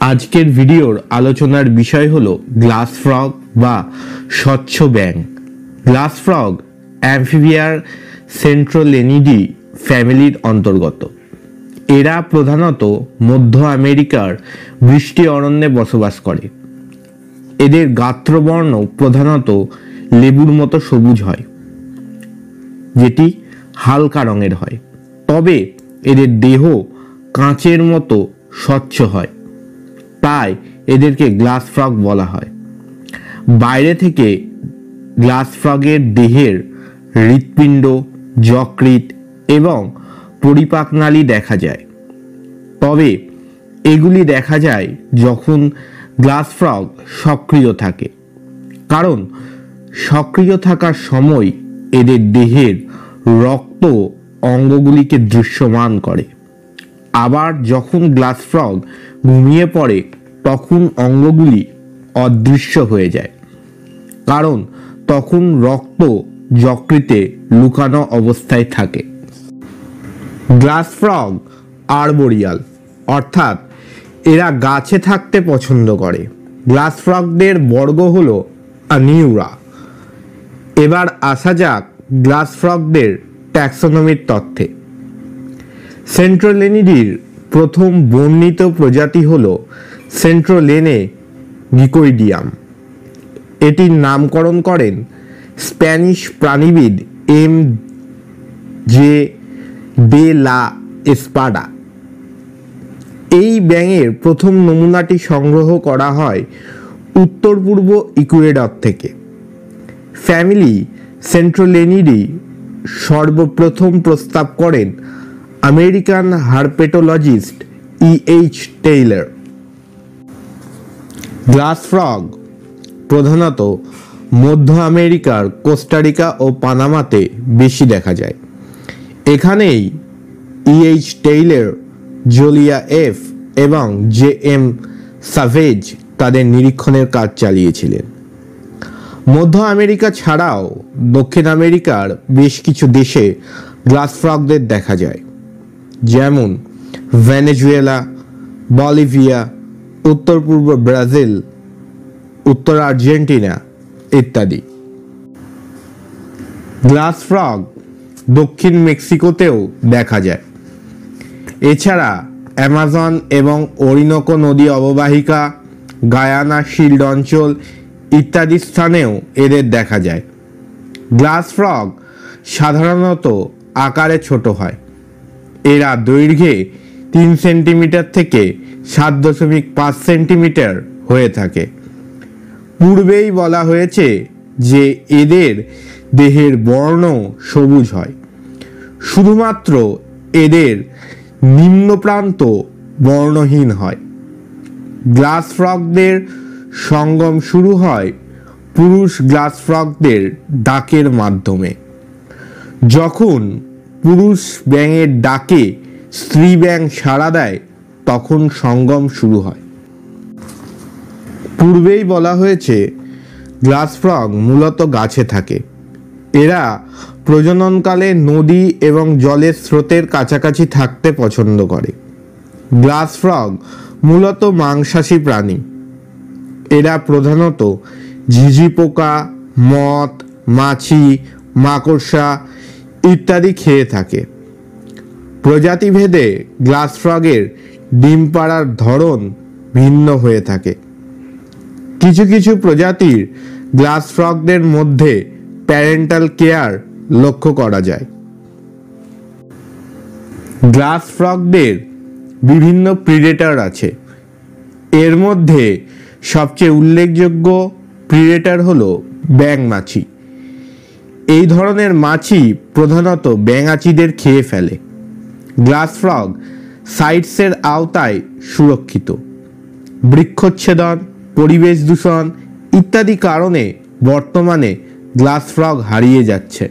আজকের ভিডিওর আলোচনার বিষয় হলো গ্লাস ফ্রগ বা স্বচ্ছ ব্যাঙ। গ্লাস ফ্রগ অ্যাম্ফিবিয়ার সেন্ট্রোলেনিডি ফ্যামিলির অন্তর্গত। এরা প্রধানত মধ্য আমেরিকার বৃষ্টি অরণ্যে বসবাস করে। এদের গাত্রবর্ণ প্রধানত লেবুর মতো সবুজ হয়, যেটি হালকা রঙের হয়, তবে এদের দেহ কাঁচের মতো স্বচ্ছ হয়, তাই এদেরকে গ্লাস ফ্রগ বলা হয়। বাইরে থেকে গ্লাস ফ্রগের দেহের হৃৎপিণ্ড, যকৃৎ এবং পরিপাকনালী দেখা যায়, তবে এগুলি দেখা যায় যখন গ্লাস ফ্রগ সক্রিয় থাকে, কারণ সক্রিয় থাকার সময় এদের দেহের রক্ত অঙ্গগুলিকে দৃশ্যমান করে। আবার যখন গ্লাস ফ্রগ ঘুমিয়ে পড়ে তখন অঙ্গগুলি অদৃশ্য হয়ে যায়, কারণ তখন রক্ত যকৃতে লুকানো অবস্থায় থাকে। গ্লাস ফ্রগ আর্বোরিয়াল, অর্থাৎ এরা গাছে থাকতে পছন্দ করে। গ্লাস ফ্রগদের বর্গ হল আনিউরা। এবার আসা যাক গ্লাস ফ্রগদের ট্যাক্সোনমির তথ্যে। সেন্ট্রোলেনিডির প্রথম বর্ণিত প্রজাতি হল সেন্ট্রোলেনে গিকোইডিয়াম। এটির নামকরণ করেন স্প্যানিশ প্রাণীবিদ এম জে দে লা এসপাডা। এই ব্যাঙের প্রথম নমুনাটি সংগ্রহ করা হয় উত্তর পূর্ব ইকুয়েডর থেকে। ফ্যামিলি সেন্ট্রোলেনিডি সর্বপ্রথম প্রস্তাব করেন American herpetologist E.H. Taylor. Glass frog প্রধানত মধ্য আমেরিকার কোস্টারিকা ও পানামাতে বেশি দেখা যায়। এখানেই E.H. টেইলর, জোলিয়া এফ এবং J.M. সাভেজ তাদের নিরীক্ষণের কাজ চালিয়েছিলেন। মধ্য আমেরিকা ছাড়াও দক্ষিণ আমেরিকার বেশ কিছু দেশে গ্লাস ফ্রগদের দেখা যায়, যেমন ভেনেজুয়েলা, বলিভিয়া, উত্তর পূর্ব ব্রাজিল, উত্তর আর্জেন্টিনা ইত্যাদি। গ্লাস ফ্রগ দক্ষিণ মেক্সিকোতেও দেখা যায়। এছাড়া অ্যামাজন এবং ওরিনোকো নদী অববাহিকা, গায়ানা শিল্ড অঞ্চল ইত্যাদি স্থানেও এদের দেখা যায়। গ্লাস ফ্রগ সাধারণত আকারে ছোট হয়। এরা দৈর্ঘ্যে 3 সেন্টিমিটার থেকে 7.5 সেন্টিমিটার হয়ে থাকে। পূর্বেই বলা হয়েছে যে এদের দেহের বর্ণ সবুজ হয়, শুধুমাত্র এদের নিম্ন প্রান্ত বর্ণহীন হয়। গ্লাস ফ্রগদের সঙ্গম শুরু হয় পুরুষ গ্লাস ফ্রগদের ডাকের মাধ্যমে। যখন পুরুষ ব্যাঙের ডাকে স্ত্রী ব্যাঙ সাড়া দেয় তখন সঙ্গম শুরু হয়। পূর্বেই বলা হয়েছে গ্লাস ফ্রগ মূলত গাছে থাকে। এরা প্রজননকালে নদী এবং জলের স্রোতের কাছাকাছি থাকতে পছন্দ করে। গ্লাস ফ্রগ মূলত মাংসাশী প্রাণী। এরা প্রধানত ঝিঝি পোকা, মথ, মাছি, মাকড়সা ইত্যাদি খেয়ে থাকে। প্রজাতিভেদে গ্লাস ফ্রগের ডিম পাড়ার ধরন ভিন্ন হয়ে থাকে। কিছু কিছু প্রজাতির গ্লাস ফ্রগদের মধ্যে প্যারেন্টাল কেয়ার লক্ষ্য করা যায়। গ্লাস ফ্রগদের বিভিন্ন প্রিডেটর আছে। এর মধ্যে সবচেয়ে উল্লেখযোগ্য প্রিডেটর হলো ব্যাঙ মাছি। এই ধরনের মাছি প্রধানত ব্যাঙাচিদের খেয়ে ফেলে। গ্লাস ফ্রগ সাইটসের আওতায় সুরক্ষিত। বৃক্ষচ্ছেদন, পরিবেশ দূষণ ইত্যাদি কারণে বর্তমানে গ্লাস ফ্রগ হারিয়ে যাচ্ছে।